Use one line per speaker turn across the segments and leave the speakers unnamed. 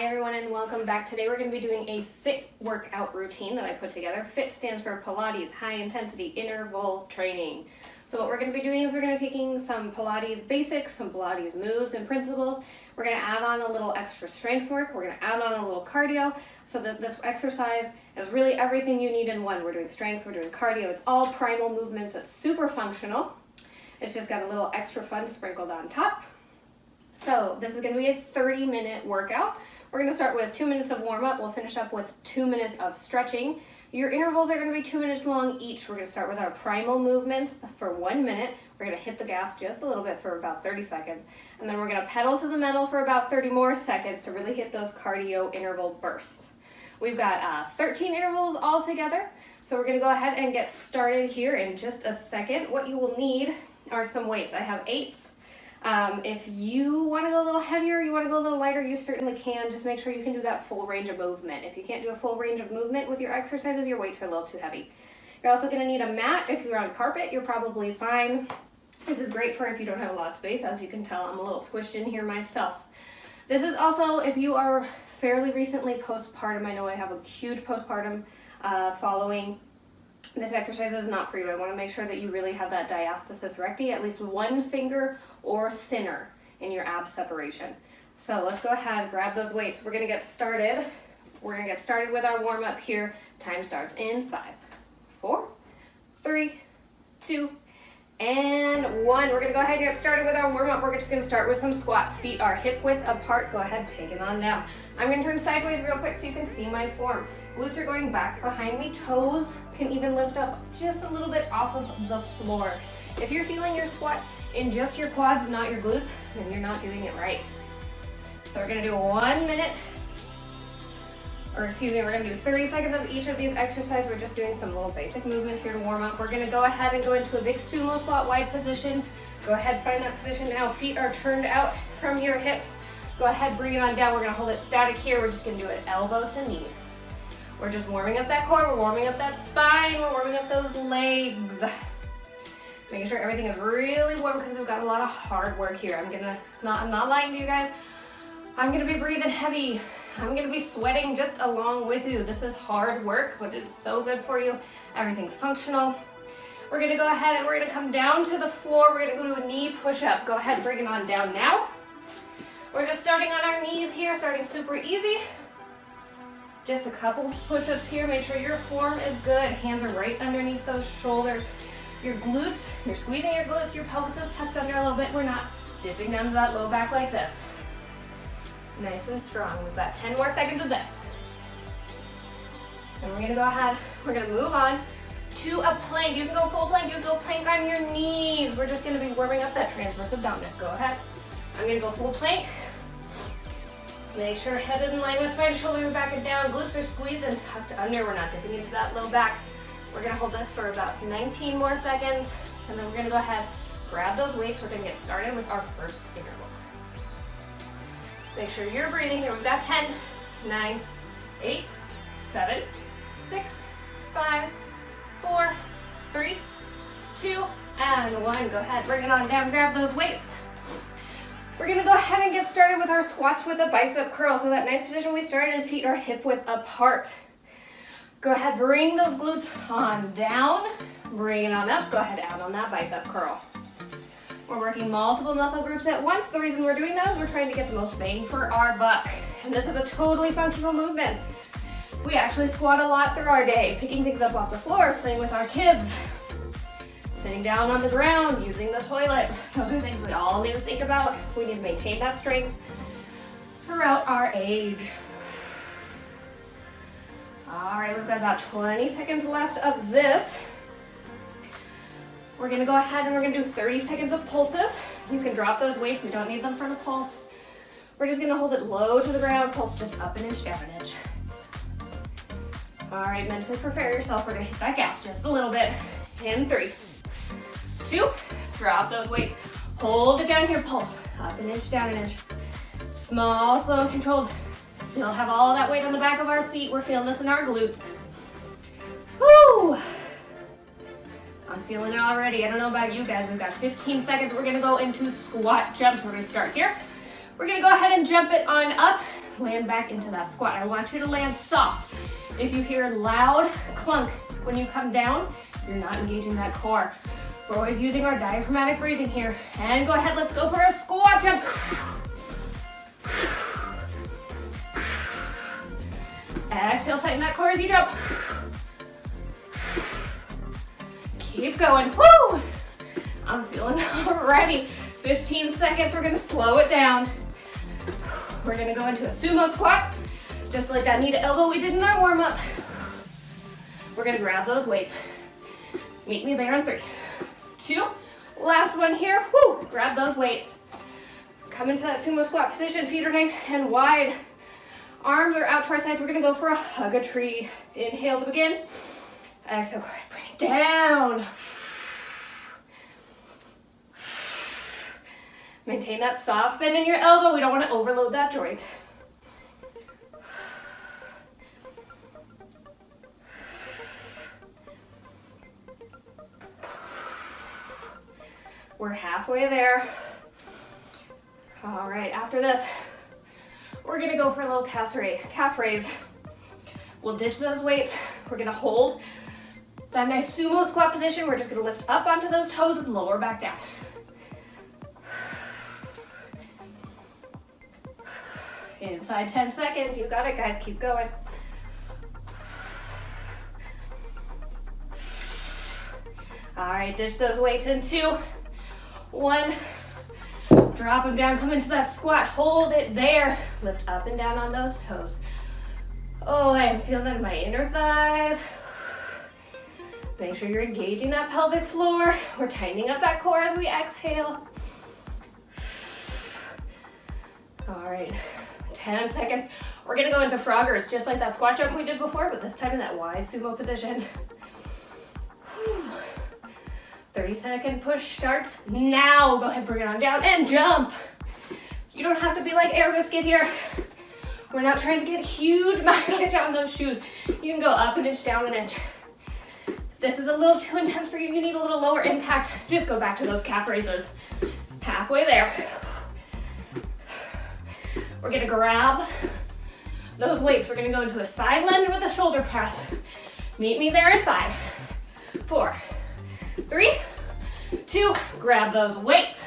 Hi everyone and welcome back. Today we're going to be doing a PHIIT workout routine that I put together. PHIIT stands for Pilates, High Intensity Interval Training. So what we're going to be doing is we're going to be taking some Pilates basics, some Pilates moves and principles. We're going to add on a little extra strength work. We're going to add on a little cardio so that this exercise is really everything you need in one. We're doing strength, we're doing cardio. It's all primal movements. It's super functional. It's just got a little extra fun sprinkled on top. So this is going to be a 30-minute workout. We're going to start with 2 minutes of warm-up. We'll finish up with 2 minutes of stretching. Your intervals are going to be 2 minutes long each. We're going to start with our primal movements for 1 minute. We're going to hit the gas just a little bit for about 30 seconds. And then we're going to pedal to the metal for about 30 more seconds to really hit those cardio interval bursts. We've got 13 intervals all together. So we're going to go ahead and get started here in just a second. What you will need are some weights. I have 8s. If you want to go a little heavier, you want to go a little lighter, you certainly can. Just make sure you can do that full range of movement. If you can't do a full range of movement with your exercises, your weights are a little too heavy. You're also going to need a mat. If you're on carpet, you're probably fine. This is great for if you don't have a lot of space. As you can tell, I'm a little squished in here myself. This is also if you are fairly recently postpartum. I know I have a huge postpartum following. This exercise is not for you. I want to make sure that you really have that diastasis recti, at least 1 finger or thinner in your ab separation. So let's go ahead, grab those weights. We're going to get started. We're going to get started with our warm up here. Time starts in 5, 4, 3, 2, and 1. We're going to go ahead and get started with our warm up. We're just going to start with some squats. Feet are hip width apart. Go ahead, take it on down. I'm going to turn sideways real quick so you can see my form. Glutes are going back behind me. Toes can even lift up just a little bit off of the floor. If you're feeling your squat in just your quads and not your glutes, then you're not doing it right. So we're going to do 1 minute, or excuse me, we're going to do 30 seconds of each of these exercises. We're just doing some little basic movements here to warm up. We're going to go ahead and go into a big sumo squat wide position. Go ahead, find that position now. Feet are turned out from your hips. Go ahead, bring it on down. We're going to hold it static here. We're just going to do it elbow to knee. We're just warming up that core, we're warming up that spine, we're warming up those legs. Making sure everything is really warm because we've got a lot of hard work here. I'm not lying to you guys. I'm gonna be breathing heavy. I'm gonna be sweating just along with you. This is hard work, but it's so good for you. Everything's functional. We're gonna go ahead and we're gonna come down to the floor. We're gonna go to a knee push-up. Go ahead, bring it on down now. We're just starting on our knees here, starting super easy. Just a couple push-ups here. Make sure your form is good. Hands are right underneath those shoulders. Your glutes, you're squeezing your glutes. Your pelvis is tucked under a little bit. We're not dipping down to that low back like this. Nice and strong. We've got 10 more seconds of this. And we're gonna go ahead. We're gonna move on to a plank. You can go full plank. You can go plank on your knees. We're just gonna be warming up that transverse abdominis. Go ahead. I'm gonna go full plank. Make sure head is in line with spine, shoulders are back and down, glutes are squeezed and tucked under. We're not dipping into that low back. We're gonna hold this for about 19 more seconds, and then we're gonna go ahead, grab those weights. We're gonna get started with our first interval. Make sure you're breathing here. We've got 10, 9, 8, 7, 6, 5, 4, 3, 2, and 1. Go ahead, bring it on down, grab those weights. We're gonna go ahead and get started with our squats with a bicep curl. So that nice position we started and feet are hip width apart. Go ahead, bring those glutes on down, bring it on up. Go ahead, add on that bicep curl. We're working multiple muscle groups at once. The reason we're doing that is we're trying to get the most bang for our buck. And this is a totally functional movement. We actually squat a lot through our day, picking things up off the floor, playing with our kids, sitting down on the ground, using the toilet. Those are things we all need to think about. We need to maintain that strength throughout our age. All right, we've got about 20 seconds left of this. We're gonna go ahead and we're gonna do 30 seconds of pulses. You can drop those weights, we don't need them for the pulse. We're just gonna hold it low to the ground, pulse just up an inch, down an inch. All right, mentally prepare yourself. We're gonna hit that gas just a little bit. In 3, 2, drop those weights. Hold it down here, pulse. Up an inch, down an inch. Small, slow, and controlled. Still have all that weight on the back of our feet. We're feeling this in our glutes. Woo! I'm feeling it already. I don't know about you guys. We've got 15 seconds. We're gonna go into squat jumps. We're gonna start here. We're gonna go ahead and jump it on up. land back into that squat. I want you to land soft. If you hear a loud clunk when you come down, you're not engaging that core. We're always using our diaphragmatic breathing here. And go ahead, let's go for a squat jump. Exhale, tighten that core as you jump. Keep going. Woo! I'm feeling already. 15 seconds, we're gonna slow it down. We're gonna go into a sumo squat, just like that knee to elbow we did in our warm up. We're gonna grab those weights. Meet me there in 3, 2, last one here. Woo! Grab those weights. Come into that sumo squat position, feet are nice and wide. Arms are out to our sides. We're gonna go for a hug a tree. Inhale to begin. Exhale, go ahead, bring it down. Maintain that soft bend in your elbow. We don't want to overload that joint. We're halfway there. All right, after this, we're gonna go for a little calf raise. We'll ditch those weights. We're gonna hold that nice sumo squat position. We're just gonna lift up onto those toes and lower back down. Inside 10 seconds, you got it, guys, keep going. All right, ditch those weights in 2, 1. Drop them down, come into that squat, hold it there. Lift up and down on those toes. Oh, I'm feeling that in my inner thighs. Make sure you're engaging that pelvic floor. We're tightening up that core as we exhale. All right. 10 seconds. We're gonna go into froggers, just like that squat jump we did before, but this time in that wide sumo position. 30-second push starts now. Go ahead, bring it on down and jump. You don't have to be like Air Biscuit here. We're not trying to get huge mileage on those shoes. You can go up an inch, down an inch. This is a little too intense for you. You need a little lower impact. Just go back to those calf raises. Halfway there. We're gonna grab those weights. We're gonna go into a side lunge with a shoulder press. Meet me there in 5, 4, 3, 2. Grab those weights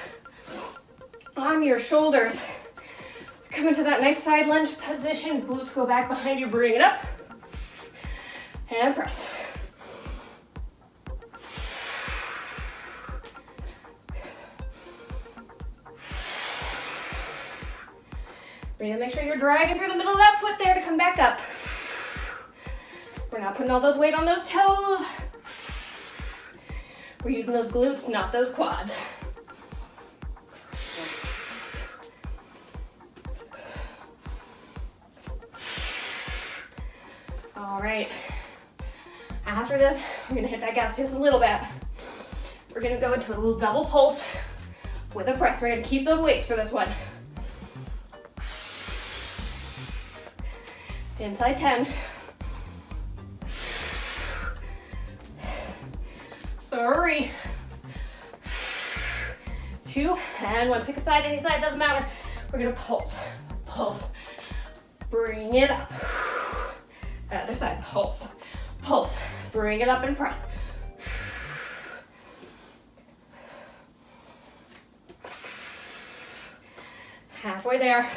on your shoulders. Come into that nice side lunge position. Glutes go back behind you. Bring it up and press. We're gonna make sure you're dragging through the middle of that foot there to come back up. We're not putting all those weight on those toes. We're using those glutes, not those quads. All right. After this, we're gonna hit that gas just a little bit. We're gonna go into a little double pulse with a press. We're gonna keep those weights for this one. Inside 10. 3, 2, and 1. Pick a side, any side, doesn't matter. We're gonna pulse, pulse. Bring it up. Other side, pulse, pulse. Bring it up and press. Halfway there.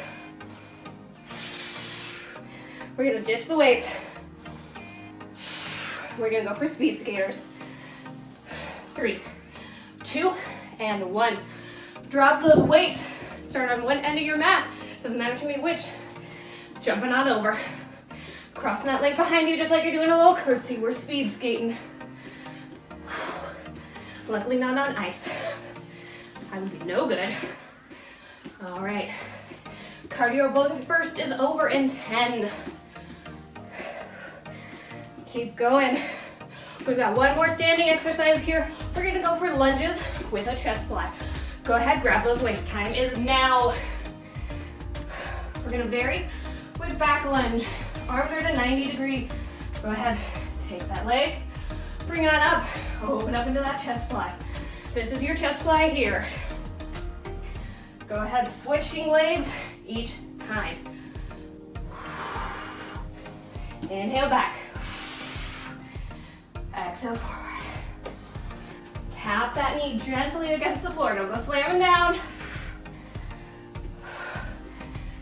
We're gonna ditch the weights. We're gonna go for speed skaters. 3, 2, and 1. Drop those weights. Start on one end of your mat. Doesn't matter to me which. Jumping on over. Crossing that leg behind you just like you're doing a little curtsy. We're speed skating. Luckily not on ice. I would be no good. All right. Cardio burst is over in 10. Keep going. We've got one more standing exercise here. We're gonna go for lunges with a chest fly. Go ahead, grab those weights. Time is now. We're gonna vary with back lunge. Arms are to 90 degree. Go ahead, take that leg, bring it on up, open up into that chest fly. This is your chest fly here. Go ahead, switching legs each time. Inhale back. Exhale forward. Tap that knee gently against the floor. Don't go slamming down.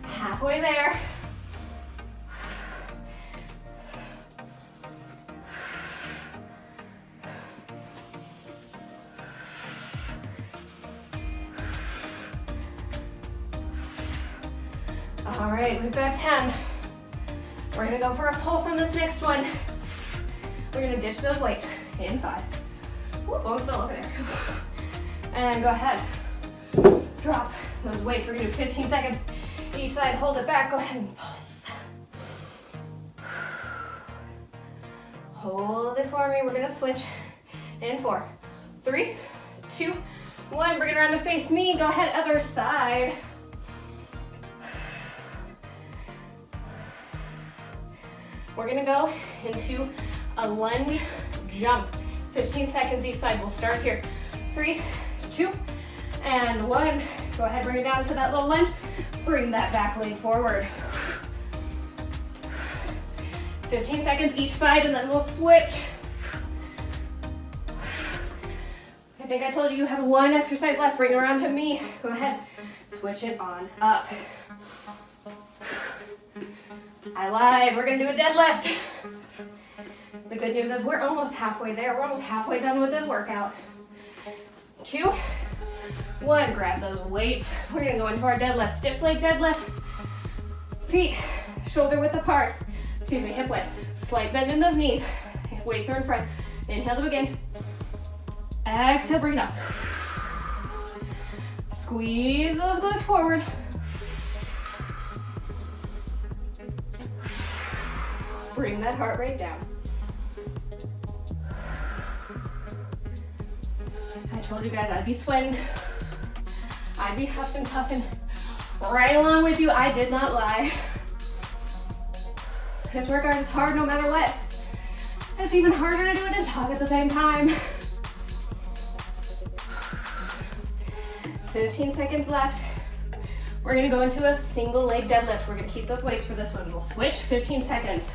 Halfway there. All right, we've got 10. We're gonna go for a pulse on this next one. We're gonna ditch those weights in 5. Ooh, I'm still over there. And go ahead. Drop those weights. We're gonna do 15 seconds each side. Hold it back. Go ahead and pulse. Hold it for me. We're gonna switch in 4, 3, 2, 1. Bring it around to face me. Go ahead, other side. We're gonna go into a lunge jump. 15 seconds each side. We'll start here. 3, 2, and 1. Go ahead, bring it down to that little lunge. Bring that back leg forward. 15 seconds each side, and then we'll switch. I think I told you you had 1 exercise left. Bring it around to me. Go ahead, switch it on up. I lied. We're gonna do a deadlift. The good news is we're almost halfway there. We're almost halfway done with this workout. 2, 1. Grab those weights. We're gonna go into our deadlift. Stiff leg deadlift. Feet shoulder width apart. Excuse me, hip width. Slight bend in those knees. Weights are in front. Inhale to begin. Exhale, bring it up. Squeeze those glutes forward. Bring that heart rate down. I told you guys I'd be sweating. I'd be huffing, puffing right along with you. I did not lie. This workout is hard no matter what. It's even harder to do it and talk at the same time. 15 seconds left. We're gonna go into a single leg deadlift. We're gonna keep those weights for this one. We'll switch, 15 seconds.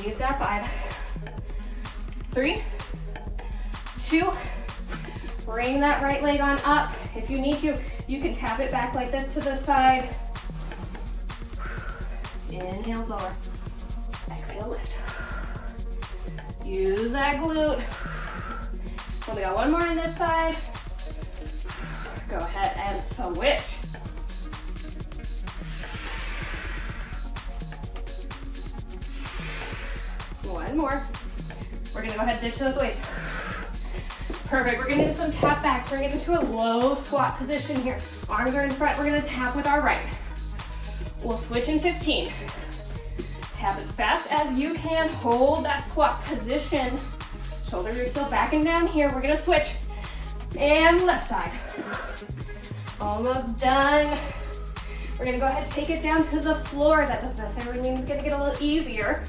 We've got 5, 3, 2, bring that right leg on up. If you need to, you can tap it back like this to the side. Inhale, lower. Exhale, lift. Use that glute. Well, we got 1 more on this side. Go ahead and switch. One more. We're gonna go ahead and ditch those weights. Perfect. We're gonna do some tap backs. We're gonna get into a low squat position here. Arms are in front. We're gonna tap with our right. We'll switch in 15. Tap as fast as you can. Hold that squat position. Shoulders are still back and down here. We're gonna switch. And left side. Almost done. We're gonna go ahead and take it down to the floor. That doesn't necessarily mean it's gonna get a little easier.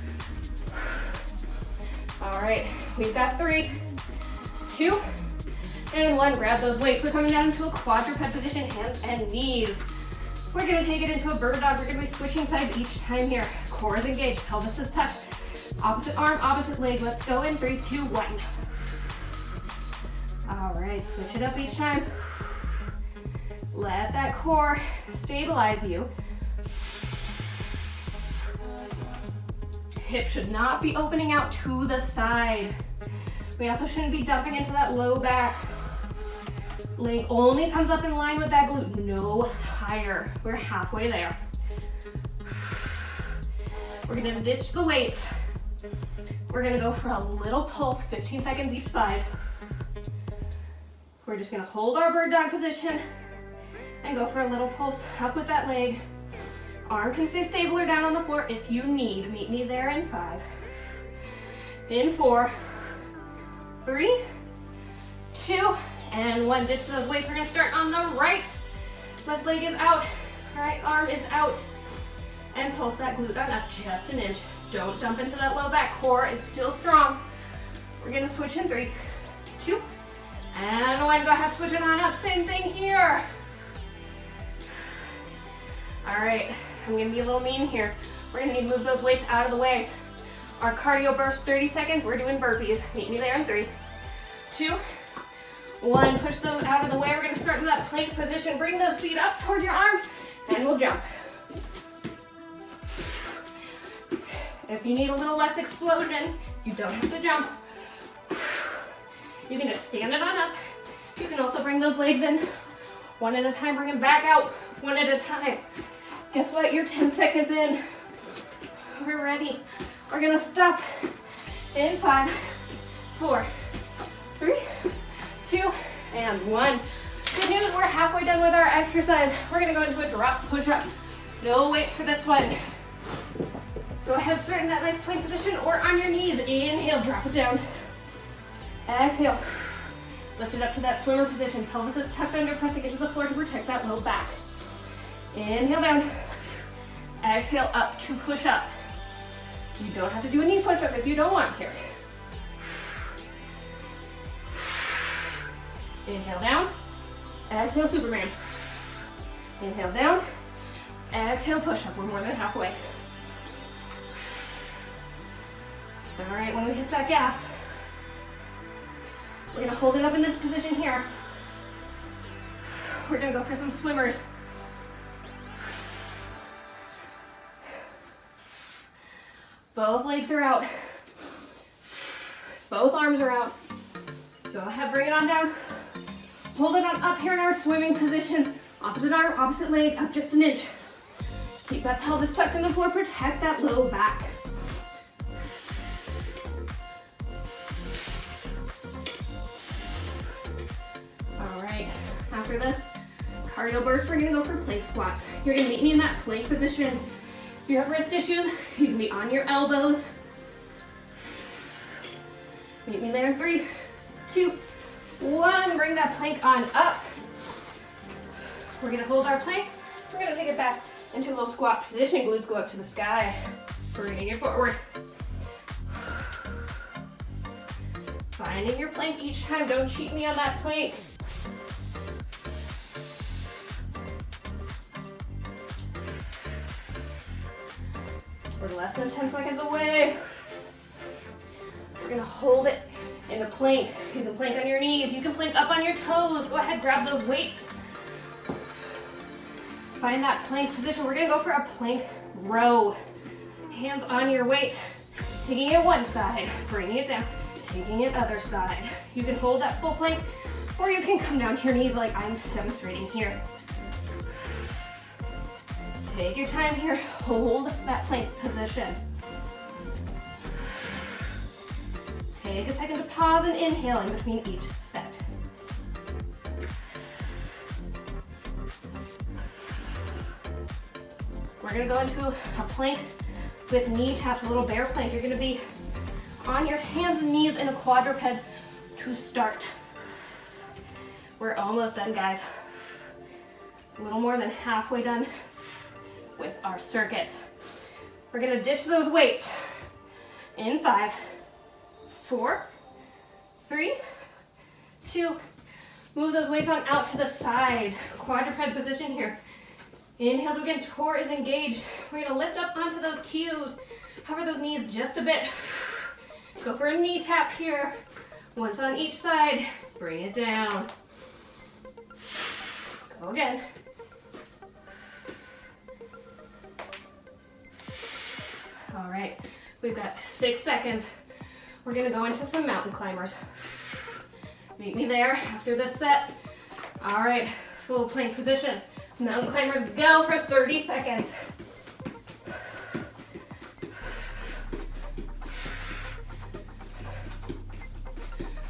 All right, we've got 3, 2, and 1. Grab those weights. We're coming down into a quadruped position, hands and knees. We're gonna take it into a bird dog. We're gonna be switching sides each time here. Core is engaged, pelvis is tucked. Opposite arm, opposite leg. Let's go in 3, 2, 1. All right, switch it up each time. Let that core stabilize you. Hip should not be opening out to the side. We also shouldn't be dumping into that low back. Leg only comes up in line with that glute, no higher. We're halfway there. We're gonna ditch the weights. We're gonna go for a little pulse, 15 seconds each side. We're just gonna hold our bird dog position and go for a little pulse up with that leg. Arm can stay stable or down on the floor if you need. Meet me there in 5. In 4, 3, 2, and 1. Ditch those weights. We're gonna start on the right. Left leg is out, right arm is out. And pulse that glute on up just an inch. Don't dump into that low back. Core is still strong. We're gonna switch in 3, 2, and 1. Go ahead, switch it on up. Same thing here. All right, I'm gonna be a little mean here. We're gonna need to move those weights out of the way. Our cardio burst, 30 seconds. We're doing burpees. Meet me there in 3, 2, 1. Push those out of the way. We're gonna start in that plank position. Bring those feet up towards your arm, and we'll jump. If you need a little less explosion, you don't have to jump. You can just stand it on up. You can also bring those legs in one at a time. Bring them back out one at a time. Guess what? You're 10 seconds in. We're ready. We're gonna stop in 5, 4, 3, 2, and 1. Good news, we're halfway done with our exercise. We're gonna go into a drop push-up. No weights for this one. Go ahead, start in that nice plank position or on your knees. Inhale, drop it down. Exhale. Lift it up to that swimmer position. Pelvis is tucked under, pressing into the floor to protect that low back. Inhale down. Exhale up to push up. You don't have to do a knee push-up if you don't want here. Inhale down. Exhale, Superman. Inhale down. Exhale, push-up. We're more than halfway. All right, when we hit that gas, we're gonna hold it up in this position here. We're gonna go for some swimmers. Both legs are out. Both arms are out. Go ahead, bring it on down. Hold it on up here in our swimming position. Opposite arm, opposite leg, up just an inch. Keep that pelvis tucked in the floor, protect that low back. All right, after this cardio burst, we're gonna go for plank squats. You're gonna meet me in that plank position. If you have wrist issues, you can be on your elbows. Meet me there in 3, 2, 1. Bring that plank on up. We're gonna hold our plank. We're gonna take it back into a little squat position. Glutes go up to the sky. Bringing it forward. Finding your plank each time. Don't cheat me on that plank. We're less than 10 seconds away. We're gonna hold it in the plank. You can plank on your knees. You can plank up on your toes. Go ahead, grab those weights. Find that plank position. We're gonna go for a plank row. Hands on your weight. Taking it one side, bringing it down, taking it other side. You can hold that full plank, or you can come down to your knees like I'm demonstrating here. Take your time here. Hold that plank position. Take a second to pause and inhale in between each set. We're gonna go into a plank with knee taps, a little bear plank. You're gonna be on your hands and knees in a quadruped to start. We're almost done, guys. A little more than halfway done with our circuits. We're gonna ditch those weights in 5, 4, 3, 2. Move those weights on out to the side. Quadruped position here. Inhale to begin. Core is engaged. We're gonna lift up onto those heels. Hover those knees just a bit. Go for a knee tap here. Once on each side. Bring it down. Go again. All right, we've got 6 seconds. We're gonna go into some mountain climbers. Meet me there after this set. All right, full plank position. Mountain climbers go for 30 seconds.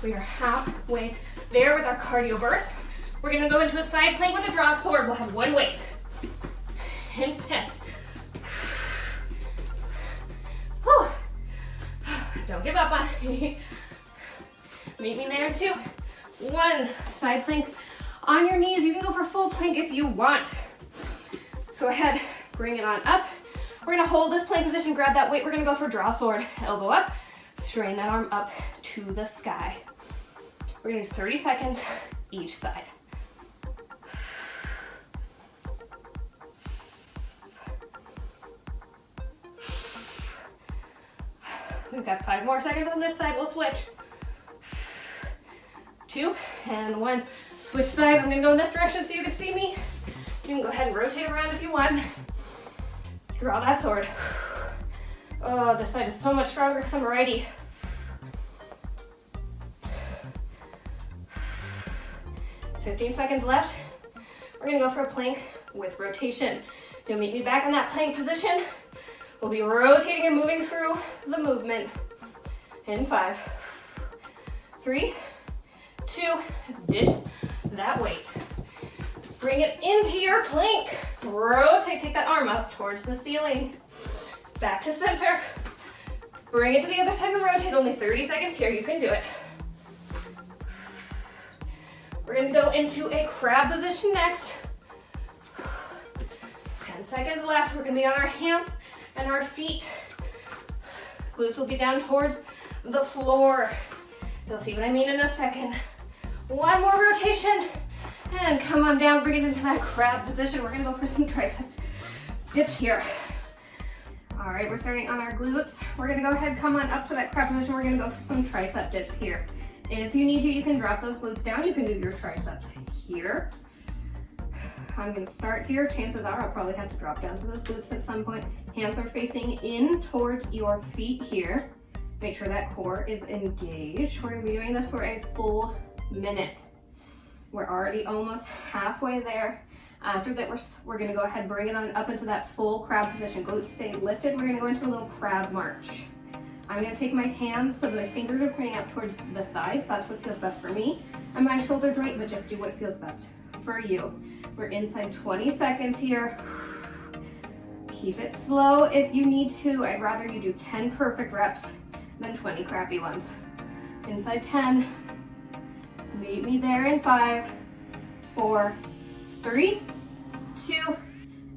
We are halfway there with our cardio burst. We're gonna go into a side plank with a draw sword. We'll have one weight. And 10. Whew. Don't give up on me. Meet me there in 2, 1. Side plank on your knees. You can go for full plank if you want. Go ahead, bring it on up. We're gonna hold this plank position, grab that weight. We're gonna go for draw sword. Elbow up, strain that arm up to the sky. We're gonna do 30 seconds each side. We've got 5 more seconds on this side. We'll switch. 2 and 1. Switch sides. I'm gonna go in this direction so you can see me. You can go ahead and rotate around if you want. Draw that sword. Oh, this side is so much stronger because I'm a righty. 15 seconds left. We're gonna go for a plank with rotation. You'll meet me back in that plank position. We'll be rotating and moving through the movement. In 5, 3, 2, ditch that weight. Bring it into your plank. Rotate, take that arm up towards the ceiling. Back to center. Bring it to the other side and rotate. Only 30 seconds here, you can do it. We're gonna go into a crab position next. 10 seconds left. We're gonna be on our hands and our feet. Glutes will be down towards the floor. You'll see what I mean in a second. 1 more rotation. And come on down, bring it into that crab position. We're gonna go for some tricep dips here. All right, we're starting on our glutes. We're gonna go ahead, come on up to that crab position. We're gonna go for some tricep dips here. And if you need to, you can drop those glutes down. You can do your triceps here. I'm gonna start here. Chances are I'll probably have to drop down to those glutes at some point. Hands are facing in towards your feet here. Make sure that core is engaged. We're gonna be doing this for a full minute. We're already almost halfway there. After that, we're gonna go ahead and bring it on up into that full crab position. Glutes stay lifted. We're gonna go into a little crab march. I'm gonna take my hands so that my fingers are pointing out towards the sides. That's what feels best for me. And my shoulder joint, but just do what feels best for you. We're inside 20 seconds here. Keep it slow if you need to. I'd rather you do 10 perfect reps than 20 crappy ones. Inside 10. Meet me there in 5, 4, 3, 2,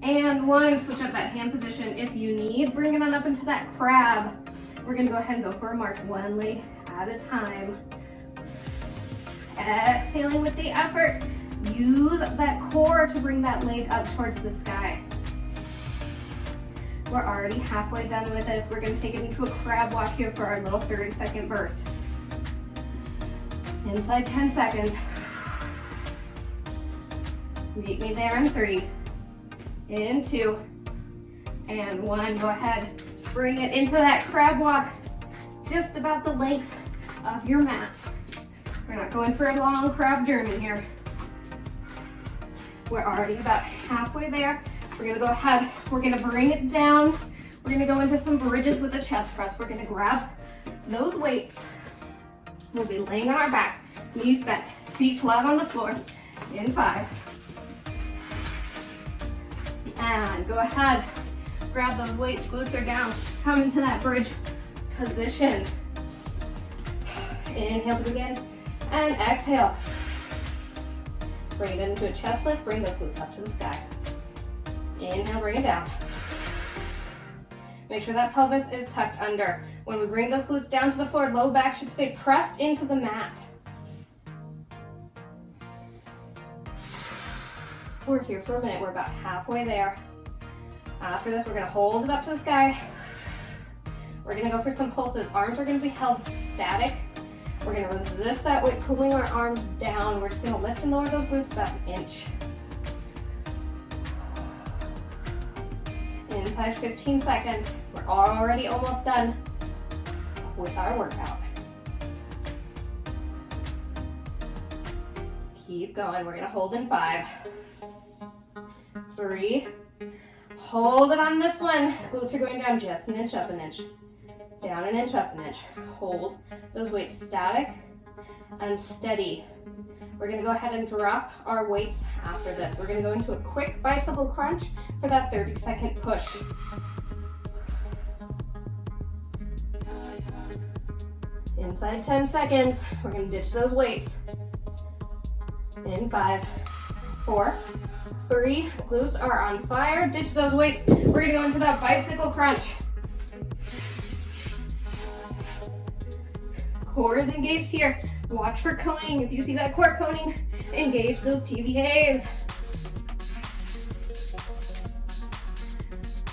and 1. Switch up that hand position if you need. Bring it on up into that crab. We're gonna go ahead and go for a march, 1 leg at a time. Exhaling with the effort. Use that core to bring that leg up towards the sky. We're already halfway done with this. We're gonna take it into a crab walk here for our little 30-second burst. Inside 10 seconds. Meet me there in 3, in 2, and 1. Go ahead, bring it into that crab walk, just about the length of your mat. We're not going for a long crab journey here. We're already about halfway there. We're gonna go ahead, we're gonna bring it down. We're gonna go into some bridges with the chest press. We're gonna grab those weights. We'll be laying on our back, knees bent, feet flat on the floor, in 5. And go ahead, grab those weights, glutes are down, come into that bridge position. Inhale to begin, and exhale. Bring it into a chest lift, bring those glutes up to the sky. Inhale, bring it down. Make sure that pelvis is tucked under. When we bring those glutes down to the floor, low back should stay pressed into the mat. We're here for a minute. We're about halfway there. After this, we're gonna hold it up to the sky. We're gonna go for some pulses. Arms are gonna be held static. We're gonna resist that weight, pulling our arms down. We're just gonna lift and lower those glutes about an inch. Inside 15 seconds. We're already almost done with our workout. Keep going. We're gonna hold in 5, 3, hold it on this one. Glutes are going down just an inch, up an inch. Down an inch, up an inch. Hold those weights static and steady. We're gonna go ahead and drop our weights after this. We're gonna go into a quick bicycle crunch for that 30-second push. Inside 10 seconds, we're gonna ditch those weights. In 5, 4, 3, glutes are on fire. Ditch those weights. We're gonna go into that bicycle crunch. Core is engaged here. Watch for coning. If you see that core coning, engage those TVAs.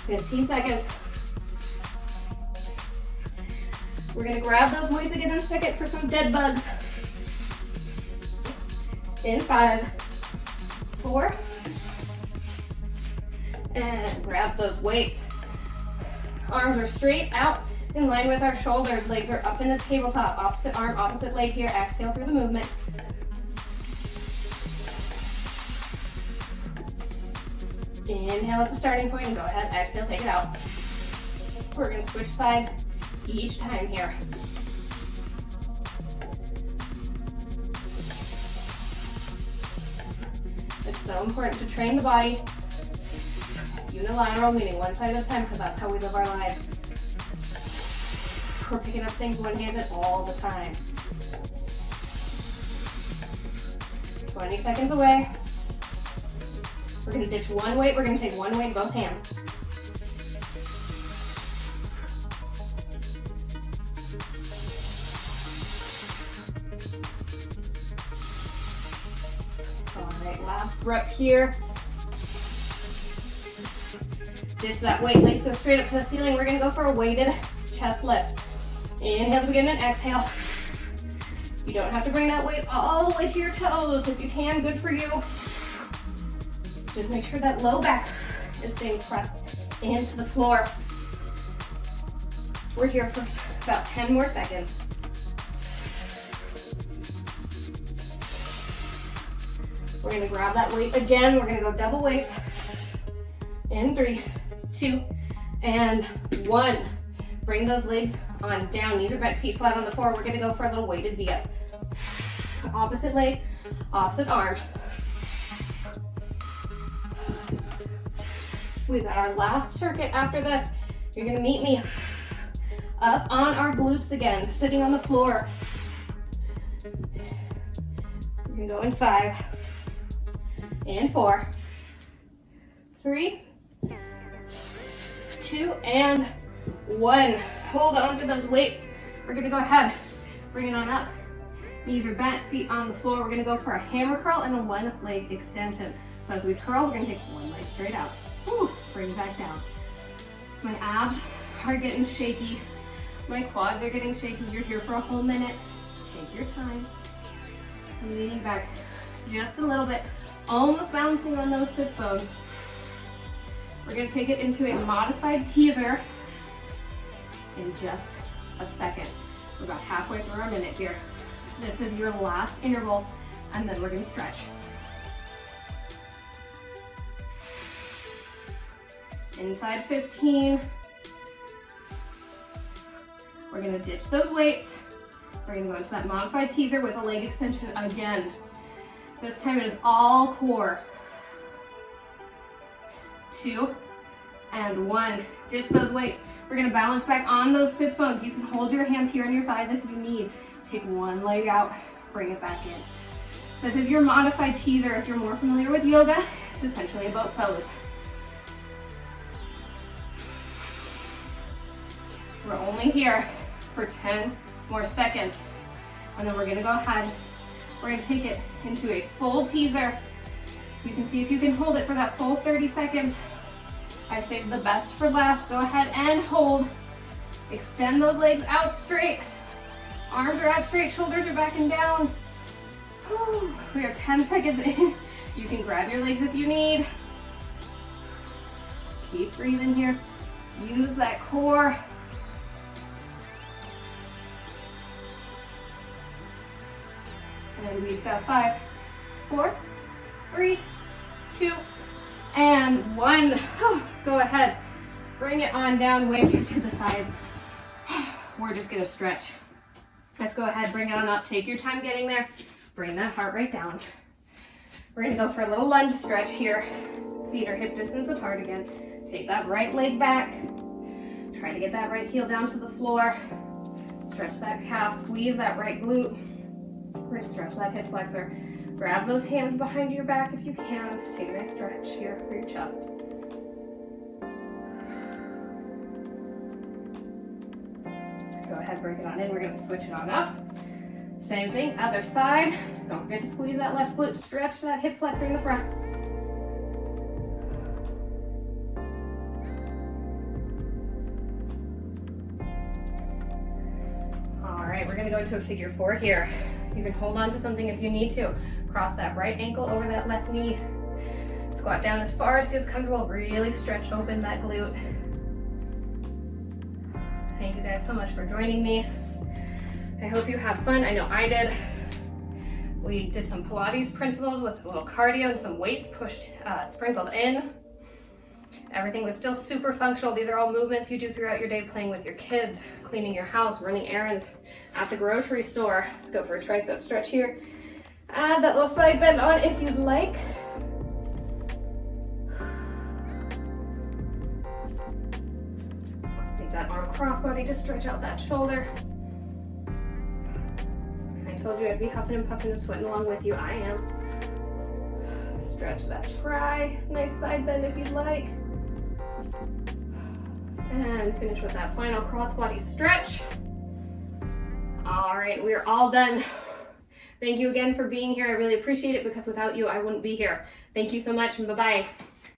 15 seconds. We're gonna grab those weights again in a second for some dead bugs. In 5, 4, and grab those weights. Arms are straight out in line with our shoulders. Legs are up in the tabletop. Opposite arm, opposite leg here. Exhale through the movement. Inhale at the starting point and go ahead. Exhale, take it out. We're going to switch sides each time here. It's so important to train the body unilateral, meaning one side at a time, because that's how we live our lives. We're picking up things one-handed all the time. 20 seconds away. We're going to ditch one weight. We're going to take one weight in both hands. All right, last rep here. Ditch that weight. Legs go straight up to the ceiling. We're going to go for a weighted chest lift. Inhale to begin and exhale. You don't have to bring that weight all the way to your toes. If you can, good for you. Just make sure that low back is staying pressed into the floor. We're here for about 10 more seconds. We're gonna grab that weight again. We're gonna go double weights. In 3, 2, and 1. Bring those legs on down. Knees are bent, feet flat on the floor. We're gonna go for a little weighted V-up. Opposite leg, opposite arm. We've got our last circuit after this. You're gonna meet me up on our glutes again, sitting on the floor. We're gonna go in 5, and 4, 3, 2, and 1. Hold on to those weights. We're gonna go ahead, bring it on up. Knees are bent, feet on the floor. We're gonna go for a hammer curl and a one leg extension. So as we curl, we're gonna take one leg straight out. Whew, bring it back down. My abs are getting shaky. My quads are getting shaky. You're here for a whole minute. Take your time. I'm leaning back just a little bit, almost bouncing on those sits bones. We're gonna take it into a modified teaser in just a second. We're about halfway through our minute here. This is your last interval, and then we're gonna stretch. Inside 15. We're gonna ditch those weights. We're gonna go into that modified teaser with a leg extension again. This time it is all core. 2, and 1. Ditch those weights. We're gonna balance back on those sits bones. You can hold your hands here on your thighs if you need. Take one leg out, bring it back in. This is your modified teaser. If you're more familiar with yoga, it's essentially a boat pose. We're only here for 10 more seconds. And then we're gonna go ahead. We're gonna take it into a full teaser. You can see if you can hold it for that full 30 seconds. I saved the best for last. Go ahead and hold. Extend those legs out straight. Arms are out straight, shoulders are back and down. Whew. We are 10 seconds in. You can grab your legs if you need. Keep breathing here. Use that core. And we've got 5, 4, 3, 2, and 1. Go ahead. Bring it on down, waves to the side. We're just gonna stretch. Let's go ahead, bring it on up. Take your time getting there. Bring that heart rate down. We're gonna go for a little lunge stretch here. Feet are hip distance apart again. Take that right leg back. Try to get that right heel down to the floor. Stretch that calf, squeeze that right glute. We're gonna stretch that hip flexor. Grab those hands behind your back if you can. Take a nice stretch here for your chest. Go ahead, bring it on in. We're gonna switch it on up. Same thing, other side. Don't forget to squeeze that left glute. Stretch that hip flexor in the front. right, we're gonna go into a figure 4 here. You can hold on to something if you need to. Cross that right ankle over that left knee. Squat down as far as feels comfortable. Really stretch open that glute. Thank you guys so much for joining me. I hope you had fun. I know I did. We did some Pilates principles with a little cardio and some weights sprinkled in. Everything was still super functional. These are all movements you do throughout your day, playing with your kids, cleaning your house, running errands at the grocery store. Let's go for a tricep stretch here. Add that little side bend on if you'd like. Take that arm crossbody to stretch out that shoulder. I told you I'd be huffing and puffing and sweating along with you. I am. Stretch that tri. Nice side bend if you'd like. And finish with that final crossbody stretch. All right, we're all done. Thank you again for being here. I really appreciate it because without you, I wouldn't be here. Thank you so much and bye-bye.